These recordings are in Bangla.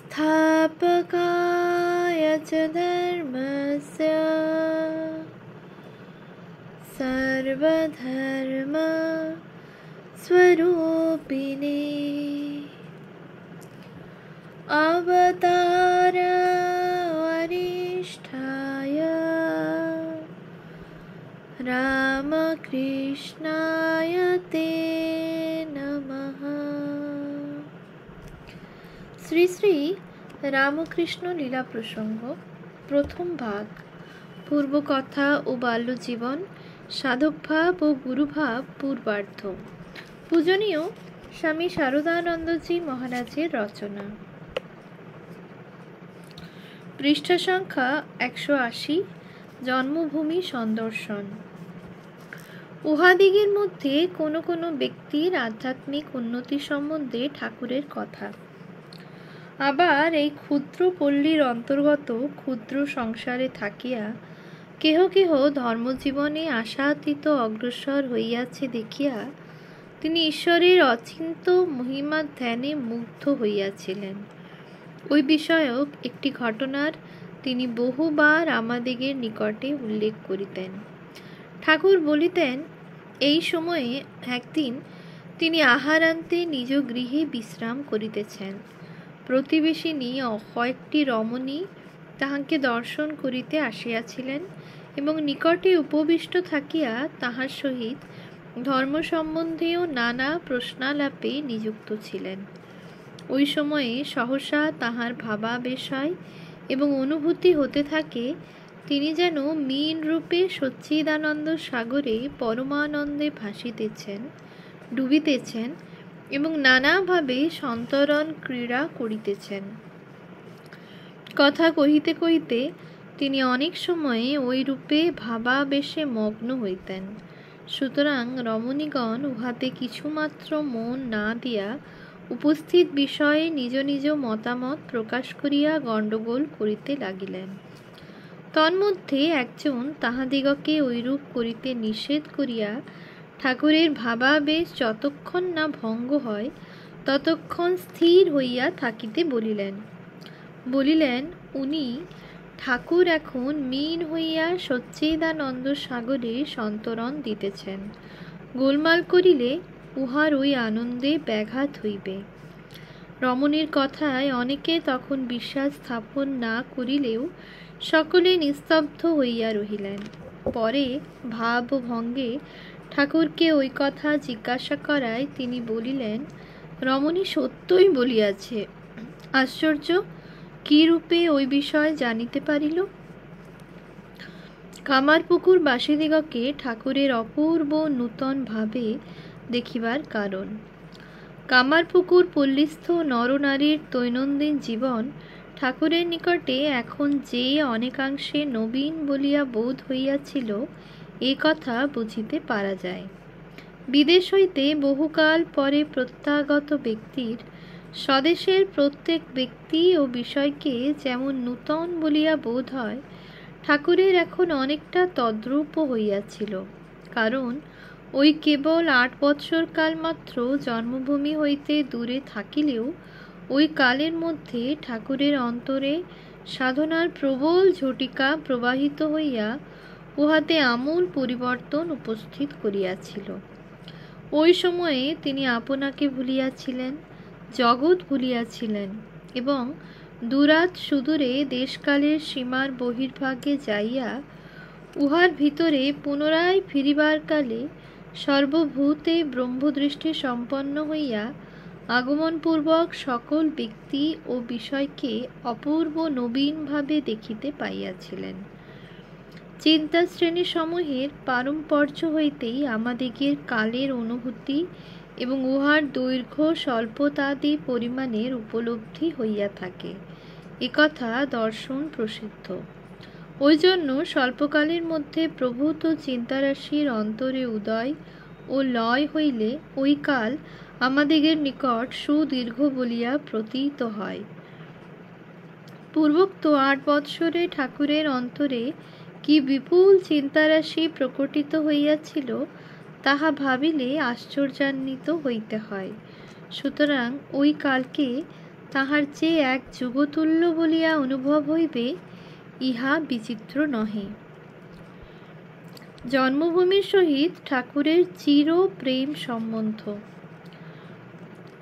संस्थापकाय च धर्मस्य सर्वधर्म स्वरूपिणे अवतार वरिष्ठाय रामकृष्णाय ते नमः। শ্রী শ্রী রামকৃষ্ণ লীলা প্রসঙ্গ প্রথম ভাগ। পূর্বকথা ও বাল্যজীবন, সাধকভাব ও গুরুভাব পূর্বার্ধ। পূজনীয় স্বামী শারদানন্দজি মহারাজের রচনা। পৃষ্ঠা সংখ্যা 180। জন্মভূমি সন্দর্শন। উহাদিগের মধ্যে কোনো কোনো ব্যক্তির আধ্যাত্মিক উন্নতি সম্বন্ধে ঠাকুরের কথা। আবার এই ক্ষুদ্র পল্লীর অন্তর্গত ক্ষুদ্র সংসারে থাকিয়া কেহ কেহ ধর্মজীবনে আশাতীত অগ্রসর হইয়াছে দেখিয়া তিনি ঈশ্বরের অচিন্ত মহিমা ধ্যানে মুগ্ধ হইয়াছিলেন। ওই বিষয়ক একটি ঘটনার তিনি বহুবার আমাদিগের নিকটে উল্লেখ করিতেন। ঠাকুর বলিতেন, এই সময়ে একদিন তিনি আহারান্তে নিজ গৃহে বিশ্রাম করিতেছেন। প্রতিবেশিনী কয়েকটি রমণী তাহাকে দর্শন করিতে আসিয়াছিলেন এবং নিকটে উপবিষ্ট থাকিয়া তাহার সহিত ধর্ম সম্বন্ধীয় নানা প্রশ্নালাপে নিযুক্ত ছিলেন। ওই সময়ে সহসা তাহার ভাবাবেশ হয় এবং অনুভূতি হতে থাকে তিনি যেন মীন রূপে সচ্চিদানন্দ সাগরে পরমানন্দে ভাসিতেছেন, ডুবিতেছেন এবং নানাভাবে সন্তরণ ক্রীড়া করিতেছেন। কথা কহিতে কহিতে তিনি অনেক সময়ে ওই রূপে ভাবাবেশে মগ্ন হইতেন। সুতরাং রমণীগণ উহাতে কিছুমাত্র মন না দিয়া উপস্থিত বিষয়ে নিজ নিজ মতামত প্রকাশ করিয়া গণ্ডগোল করিতে লাগিলেন। তন্মধ্যে একজন তাহাদিগকে ঐরূপ করিতে নিষেধ করিয়া ঠাকুরের ভাবাবেশ যতক্ষণ না ভঙ্গ হয় ততক্ষণ স্থির হইয়া থাকিতে বলিলেন উনি ঠাকুর এখন মীন হইয়া সচ্চিদানন্দ সাগরে সন্তরণ দিতেছেন। গোলমাল করিলে উহার ওই আনন্দে ব্যাঘাত হইবে। রমণীর কথায় অনেকে তখন বিশ্বাস স্থাপন না করিলেও সকলে নিস্তব্ধ হইয়া রহিলেন। পরে ভাব ভঙ্গে ঠাকুরকে ওই কথা জিজ্ঞাসা করায় তিনি বলিলেন, রমণী সত্যই বলিয়াছে। আশ্চর্য, কি রূপে ওই বিষয় জানিতে পারিল? কামারপুকুর বাসীদিগকে ঠাকুরের অপূর্ব নূতন ভাবে দেখিবার কারণ। কামারপুকুর পল্লীস্থ নরনারীর দৈনন্দিন জীবন ঠাকুরের নিকটে এখন যে অনেকাংশে নবীন বলিয়া বোধ হইয়াছিল এ কথা বুঝিতে পারা যায়। বিদেশ হইতে বহুকাল পরে প্রত্যাগত ব্যক্তির স্বদেশের প্রত্যেক ব্যক্তি ও বিষয়কে যেমন নূতন বলিয়া বোধ হয়, ঠাকুরের এখন অনেকটা তদ্রূপ হইয়াছিল। কারণ ওই কেবল 8 বৎসর কাল মাত্র জন্মভূমি হইতে দূরে থাকিলেও ওই কালের মধ্যে ঠাকুরের অন্তরে সাধনার প্রবল ঝটিকা প্রবাহিত হইয়া উহাতে আমূল পরিবর্তন উপস্থিত করিয়াছিল। ওই সময়ে তিনি আপনাকে ভুলিয়াছিলেন, জগৎ ভুলিয়াছিলেন এবং দূরাত সুদূরে দেশকালের সীমার বহির্ভাগে যাইয়া উহার ভিতরে পুনরায় ফিরিবার কালে সর্বভূতে ব্রহ্মদৃষ্টি সম্পন্ন হইয়া আগমনপূর্বক সকল ব্যক্তি ও বিষয়কে অপূর্ব নবীনভাবে দেখিতে পাইয়াছিলেন। চিন্তাশ্রেণী সমূহের পারম্পর্য হইতেই আমাদিগের কালের অনুভূতি এবং উহার দৈর্ঘ্য স্বল্পতাদি পরিমাণের উপলব্ধি হইয়া থাকে, একথা দর্শন প্রসিদ্ধ। ওই জন্য স্বল্পকালের মধ্যে প্রভূত চিন্তারাশির অন্তরে উদয় ও লয় হইলে ওই কাল আমাদিগের নিকট সুদীর্ঘ বলিয়া প্রতীত হয়। পূর্বোক্ত 8 বৎসরে ঠাকুরের অন্তরে কি বিপুল চিন্তারাশি প্রকটিত হইয়াছিল তাহা ভাবিলে আশ্চর্যান্বিত হইতে হয়। সুতরাং ওই কালকে তাহার চেয়ে এক যুগতুল্য বলিয়া অনুভব হইবে, ইহা বিচিত্র নহে। জন্মভূমির সহিত ঠাকুরের চির প্রেম সম্বন্ধ।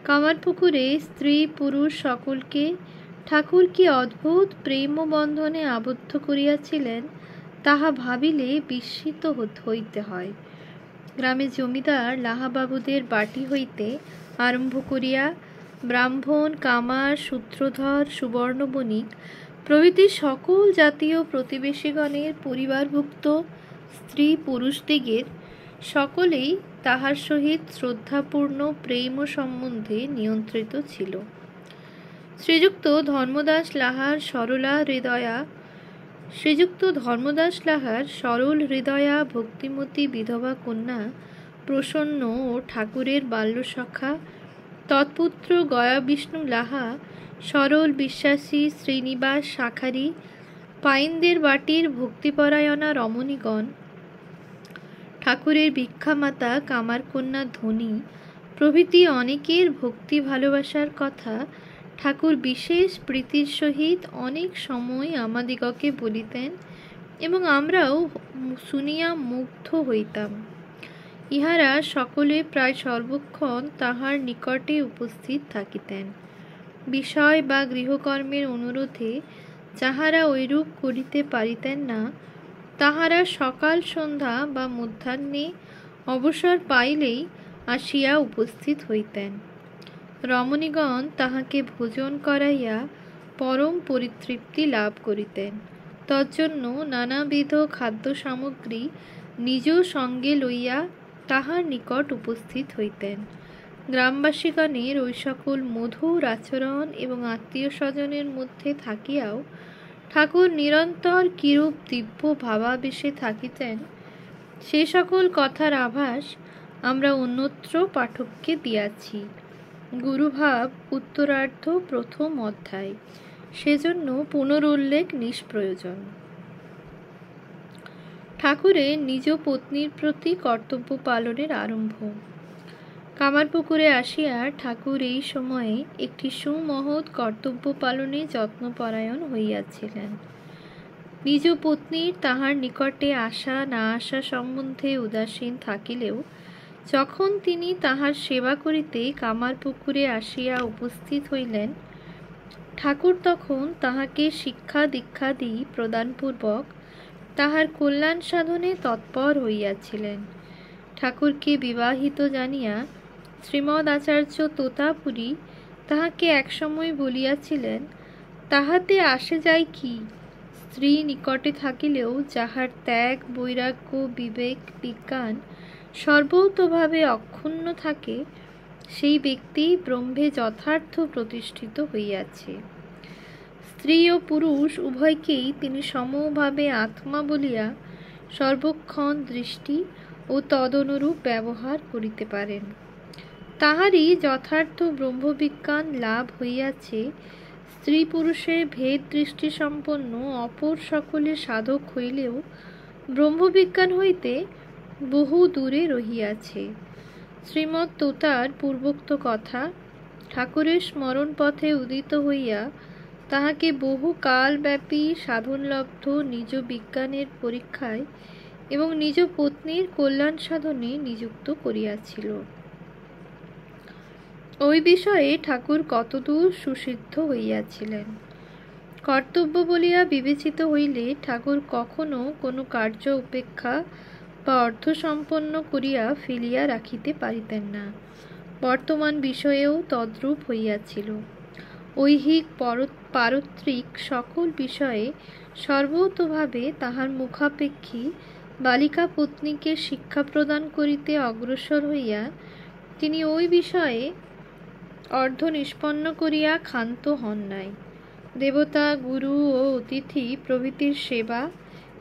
কামারপুকুরে স্ত্রী পুরুষ সকলকে ঠাকুর কি অদ্ভুত প্রেম বন্ধনে আবদ্ধ করিয়াছিলেন, তাহা ভাবিলে বিস্মিত হইতে হয়। গ্রামে জমিদার লাহাবাবুদের বাটি হইতে আরম্ভ করিয়া ব্রাহ্মণ, কামার, সূত্রধর, সুবর্ণ বণিক প্রভৃতি সকল জাতীয় প্রতিবেশীগণের পরিবারভুক্ত স্ত্রী পুরুষদিগের সকলেই তাহার সহিত শ্রদ্ধাপূর্ণ প্রেম সম্বন্ধে নিয়ন্ত্রিত ছিল। শ্রীযুক্ত ধর্মদাস লাহার সরল হৃদয়া ভক্তিমতী বিধবা কন্যা প্রসন্ন ও ঠাকুরের বাল্যসখা তৎপুত্র গয়া বিষ্ণু লাহা, সরল বিশ্বাসী শ্রীনিবাস শাখারি, পাইনদের বাটির ভক্তিপরায়ণা রমণীগণ, ঠাকুরের ভিক্ষামাতা কামারকন্যা ধনী প্রভৃতি অনেকের ভক্তি ভালোবাসার কথা ঠাকুর বিশেষ প্রীতির সহিত অনেক সময় আমাদিগকে বলিতেন এবং আমরাও শুনিয়া মুগ্ধ হইতাম। ইহারা সকলে প্রায় সর্বক্ষণ তাহার নিকটে উপস্থিত থাকিতেন। বিষয় বা গৃহকর্মের অনুরোধে যাহারা ঐরূপ করিতে পারিতেন না, তাহারা সকাল সন্ধ্যা বা মধ্যাহ্নে অবসর পাইলেই আসিয়া উপস্থিত হইতেন। রমণীগণ তাহাকে ভোজন করাইয়া পরম পরিতৃপ্তি লাভ করিতেন। তজ্জন্য নানাবিধ খাদ্য সামগ্রী নিজ সঙ্গে লইয়া তাহার নিকট উপস্থিত হইতেন। গ্রামবাসীগণের ওই সকল মধুর আচরণ এবং আত্মীয় স্বজনের মধ্যে থাকিয়াও ঠাকুর নিরন্তর কিরূপ দিব্য ভাবাবেশে থাকিতেন, সে সকল কথার আভাস আমরা অন্যত্র পাঠককে দিয়াছি। গুরুভাব উত্তরার্ধ প্রথম অধ্যায়, সেজন্য পুনরুল্লেখ নিষ্প্রয়োজন। ঠাকুরের নিজ পত্নীর প্রতি কর্তব্য পালনের আরম্ভ। কামারপুকুরে আসিয়া ঠাকুর এই সময়ে একটি সুমহৎ কর্তব্য পালনে যত্নপরায়ণ হইয়াছিলেন। নিজ পত্নীর তাহার নিকটে আসা না আসা সম্বন্ধে উদাসীন থাকিলেও যখন তিনি তাহার সেবা করিতে কামারপুকুরে আসিয়া উপস্থিত হইলেন, ঠাকুর তখন তাহাকে শিক্ষা দীক্ষাদি প্রদানপূর্বক তাহার কল্যাণ সাধনে তৎপর হইয়াছিলেন। ঠাকুরকে বিবাহিত জানিয়া শ্রীমদ আচার্য তোতাপুরী তাহাকে একসময় বলিয়াছিলেন, তাহাতে আসে যায় কি, স্ত্রী নিকটে থাকিলেও যাহার ত্যাগ, বৈরাগ্য, বিবেক, বিজ্ঞান সর্বতোভাবে অক্ষুণ্ণ থাকে, সেই ব্যক্তি ব্রহ্মে যথার্থ প্রতিষ্ঠিত হইয়াছে। স্ত্রী ও পুরুষ উভয়কেই তিনি সমভাবে আত্মা বলিয়া সর্বক্ষণ দৃষ্টি ও তদনুরূপ ব্যবহার করিতে পারেন। তাহারই যথার্থ ব্রহ্মবিজ্ঞান লাভ হইয়াছে। স্ত্রী পুরুষের ভেদ দৃষ্টি সম্পন্ন অপর সকলে সাধক হইলেও ব্রহ্মবিজ্ঞান হইতে বহু দূরে রহিয়াছে। শ্রীমৎ তোতার পূর্বোক্ত কথা ঠাকুরের স্মরণ পথে উদিত হইয়া তাহাকে বহু কালব্যাপী সাধনলব্ধ নিজ বিজ্ঞানের পরীক্ষায় এবং নিজ পত্নীর কল্যাণ সাধনে নিযুক্ত করিয়াছিল। ওই বিষয়ে ঠাকুর কতদূর সুসিদ্ধ হইয়াছিলেন। কর্তব্য বলিয়া বিবেচিত হইলে ঠাকুর কখনো কোনো কার্য উপেক্ষা বা অর্থ সম্পন্ন করিয়া ফেলিয়া রাখিতে পারিতেন না। বর্তমান বিষয়েও তদ্রূপ হইয়াছিল। ঐহিক পারত্রিক সকল বিষয়ে সর্বতোভাবে তাহার মুখাপেক্ষী বালিকা পত্নীকে শিক্ষা প্রদান করিতে অগ্রসর হইয়া তিনি ওই বিষয়ে অর্ধ নিষ্পন্ন করিয়া ক্ষান্ত হন নাই। দেবতা, গুরু ও অতিথি প্রভৃতির সেবা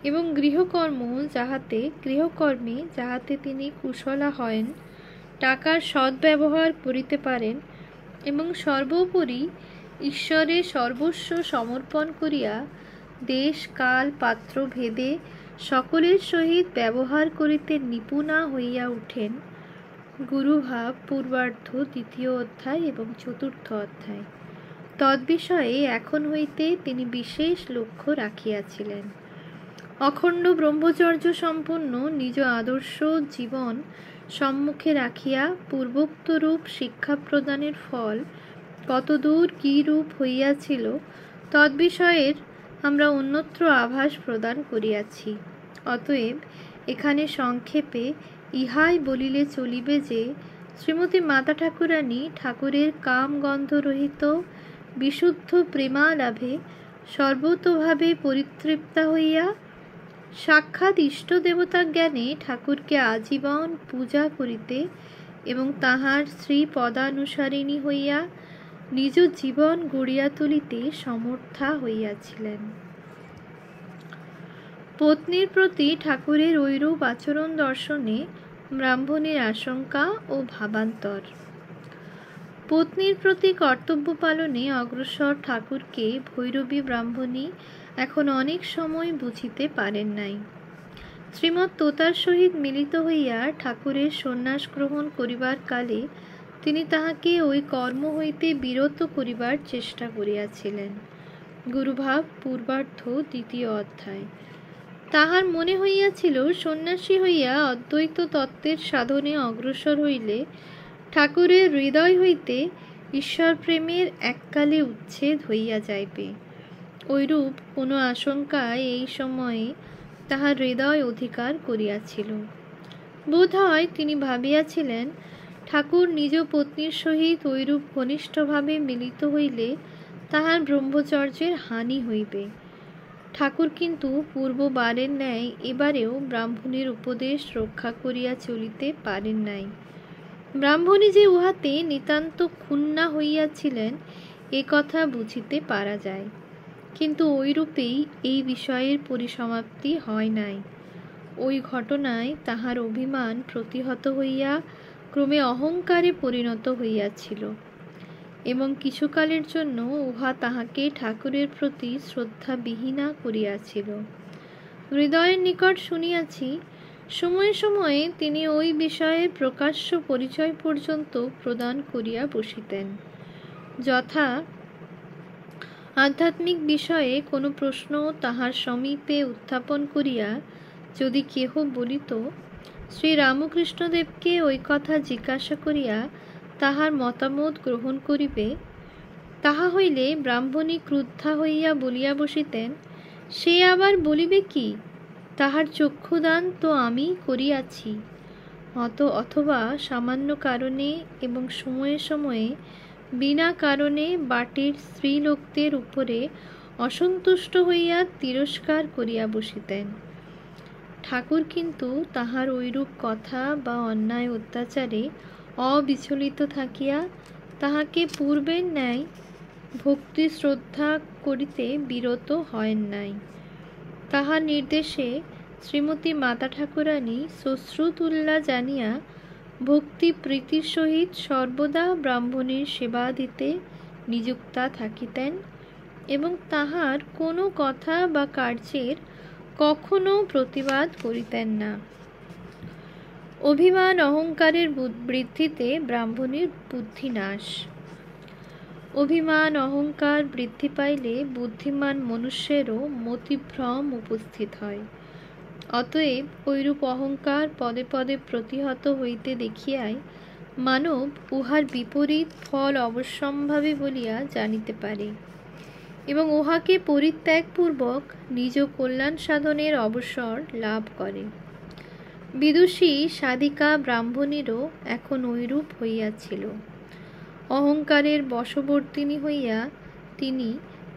এবং গৃহকর্মে যাহাতে তিনি কুশলা হয়েন, টাকার সদ্ব্যবহার করিতে পারেন এবং সর্বোপরি ঈশ্বরে সর্বস্ব সমর্পণ করিয়া দেশ কাল পাত্র ভেদে সকলের সহিত ব্যবহার করিতে নিপুণা হইয়া উঠেন। গুরুভাব পূর্বার্ধ 2য় অধ্যায় এবং 4র্থ অধ্যায়। তদ্বিষয়ে এখন হইতে তিনি বিশেষ লক্ষ্য রাখিয়াছিলেন। অখণ্ড ব্রহ্মচর্য সম্পন্ন নিজ আদর্শ জীবন সম্মুখে রাখিয়া পূর্বোক্তরূপ শিক্ষা প্রদানের ফল কতদূর কী রূপ হইয়াছিল তদ্বিষয়ের আমরা অন্যত্র আভাস প্রদান করিয়াছি। অতএব এখানে সংক্ষেপে ইহাই বলিলে চলিবে যে শ্রীমতী মাতা ঠাকুরানী ঠাকুরের কামগন্ধরহিত বিশুদ্ধ প্রেমালাভে সর্বতোভাবে পরিতৃপ্তা হইয়া সাক্ষাৎ ইষ্টদেবতা জ্ঞানে ঠাকুরকে আজীবন পূজা করিতে এবং তাহার শ্রী পদানুসারিণী হইয়া নিজ জীবন গড়িয়া তুলিতে সমর্থা হইয়াছিলেন। পত্নীর প্রতি ঠাকুরের ঐরূপ আচরণ দর্শনে ব্রাহ্মণের আশঙ্কা ও ভাবান্তর। পত্নীর প্রতি কর্তব্য পালনে অগ্রসর ঠাকুরকে ভৈরবী ব্রাহ্মণী এখন অনেক সময় বুঝিতে পারেন নাই। শ্রীমৎ তোতার সহিত মিলিত হইয়া ঠাকুরের সন্ন্যাস গ্রহণ করিবার কালে তিনি তাহাকে ওই কর্ম হইতে বিরত করিবার চেষ্টা করিয়াছিলেন। গুরুভাব পূর্বার্ধ 2য় অধ্যায়। তাহার মনে হইয়াছিল সন্ন্যাসী হইয়া অদ্বৈত তত্ত্বের সাধনে অগ্রসর হইলে ঠাকুরের হৃদয় হইতে ঈশ্বর প্রেমের এককালে উচ্ছেদ হইয়া যাইবে। ঐরূপ কোনো আশঙ্কা এই সময়ে তাহার হৃদয় অধিকার করিয়াছিল। বোধ হয় তিনি ভাবিয়াছিলেন ঠাকুর নিজ পত্নীর সহিত ঐরূপ ঘনিষ্ঠভাবে মিলিত হইলে তাহার ব্রহ্মচর্যের হানি হইবে। ঠাকুর কিন্তু পূর্ববারের ন্যায় এবারেও ব্রাহ্মণের উপদেশ রক্ষা করিয়া চলিতে পারেন নাই। ব্রাহ্মণী যে উহাতে নিতান্ত ক্ষুণ্ণা হইয়াছিলেন এ কথা বুঝিতে পারা যায়, কিন্তু ঐরূপেই এই বিষয়ের পরিসমাপ্তি হয় নাই। ওই ঘটনায় তাহার অভিমান প্রতিহত হইয়া ক্রমে অহংকারে পরিণত হইয়াছিল এবং কিছুকালের জন্য উহা তাহাকে ঠাকুরের প্রতি শ্রদ্ধাবিহীনা করিয়াছিল। হৃদয়ের নিকট শুনিয়াছি সময়ে সময়ে তিনি ওই বিষয়ে প্রকাশ্য পরিচয় পর্যন্ত প্রদান করিয়া বসিতেন। যথা আধ্যাত্মিক বিষয়ে কোনো প্রশ্ন তাহার সমীপে উত্থাপন করিয়া যদি কেহ বলিত, শ্রী রামকৃষ্ণদেবকে ওই কথা জিজ্ঞাসা করিয়া তাহার মতামত গ্রহণ করিবে, তাহা হইলে ব্রাহ্মণী ক্রুদ্ধা হইয়া বলিয়া বসিতেন, সে আবার বলিবে কি, তাহার চক্ষুদান তো আমি করিয়াছি। অথবা সামান্য কারণে এবং সময়ে সময়ে বিনা কারণে বাটির স্ত্রীলোকদের উপরে অসন্তুষ্ট হইয়া তিরস্কার করিয়া বসিতেন। ঠাকুর কিন্তু তাহার ঐরূপ কথা বা অন্যায় অত্যাচারে অবিচলিত থাকিয়া তাহাকে পূর্বের ন্যায় ভক্তি শ্রদ্ধা করিতে বিরত হয় নাই। তাহার নির্দেশে শ্রীমতী মাতা ঠাকুরানী শ্মশ্রুতুল্যা জানিয়া ভক্তি প্রীতির সহিত সর্বদা ব্রাহ্মণের সেবা দিতে নিযুক্তা থাকিতেন এবং তাহার কোনো কথা বা কার্যের কখনো প্রতিবাদ করিতেন না। অভিমান অহংকারের বৃদ্ধিতে ব্রাহ্মণের বুদ্ধি নাশ। অভিমান অহংকার বৃদ্ধি পাইলে বুদ্ধিমান মনুষ্যেরও মতিভ্রম উপস্থিত হয়। অতএব ঐরূপ অহংকার পদে পদে প্রতিহত হইতে দেখিয়াই মানব উহার বিপরীত ফল অবশ্যম্ভাবী বলিয়া জানিতে পারে এবং উহাকে পরিত্যাগপূর্বক নিজ কল্যাণ সাধনের অবসর লাভ করে। বিদুষী সাধিকা ব্রাহ্মণীরও এখন ঐরূপ হইয়াছিল। অহংকারের বশবর্তিনী হইয়া তিনি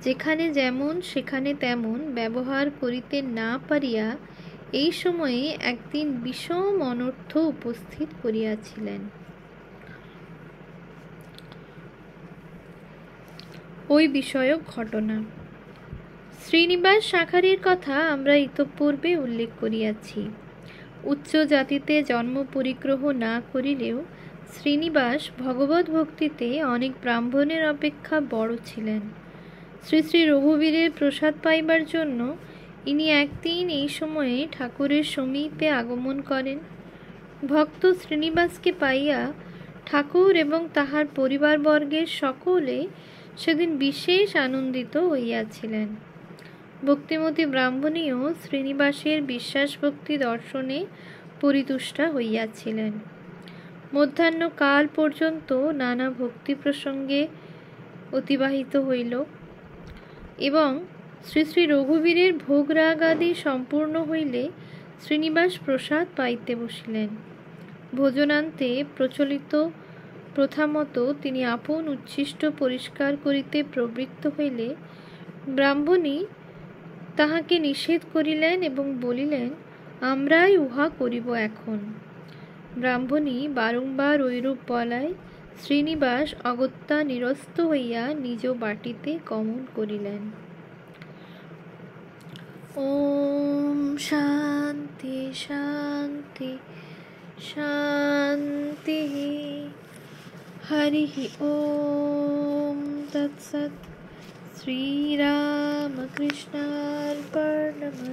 যেখানে যেমন সেখানে তেমন ব্যবহার করিতে না পারিয়া এই সময়ে একদিন বিষম অনর্থ উপস্থিত করিয়াছিলেন। ওই বিষয়ক ঘটনা শ্রীনিবাস শাখারির কথা আমরা ইতঃপূর্বে উল্লেখ করিয়াছি। উচ্চ জাতিতে জন্ম পরিগ্রহ না করিলেও শ্রীনিবাস ভগবত ভক্তিতে অনেক ব্রাহ্মণের অপেক্ষা বড় ছিলেন। শ্রী শ্রী রঘুবীরের প্রসাদ পাইবার জন্য ইনি একদিন এই সময়ে ঠাকুরের সমীপে আগমন করেন। ভক্ত শ্রীনিবাসকে পাইয়া ঠাকুর এবং তাহার পরিবারবর্গের সকলে সেদিন বিশেষ আনন্দিত হইয়াছিলেন। ভক্তিমতী ব্রাহ্মণীও শ্রীনিবাসের বিশ্বাসভক্তি দর্শনে পরিতুষ্টা হইয়াছিলেন। মধ্যাহ্নকাল পর্যন্ত নানা ভক্তি প্রসঙ্গে অতিবাহিত হইল এবং শ্রী শ্রী রঘুবীরের ভোগরাগ আদি সম্পূর্ণ হইলে শ্রীনিবাস প্রসাদ পাইতে বসিলেন। ভোজনান্তে প্রচলিত প্রথামতো তিনি আপন উচ্ছিষ্ট পরিষ্কার করিতে প্রবৃত্ত হইলে ব্রাহ্মণী তাহাকে নিষেধ করিলেন এবং বলিলেন, আমরাই উহা করিব এখন। ব্রাহ্মণী বারংবার ঐরূপ বলায় শ্রীনিবাস অগত্যা নিরস্ত হইয়া নিজ বাটিতে গমন করিলেন। ওম শান্তি শান্তি শান্তি। হরি ওম তৎসৎ। শ্রীরামকৃষ্ণার্পণমস্তু।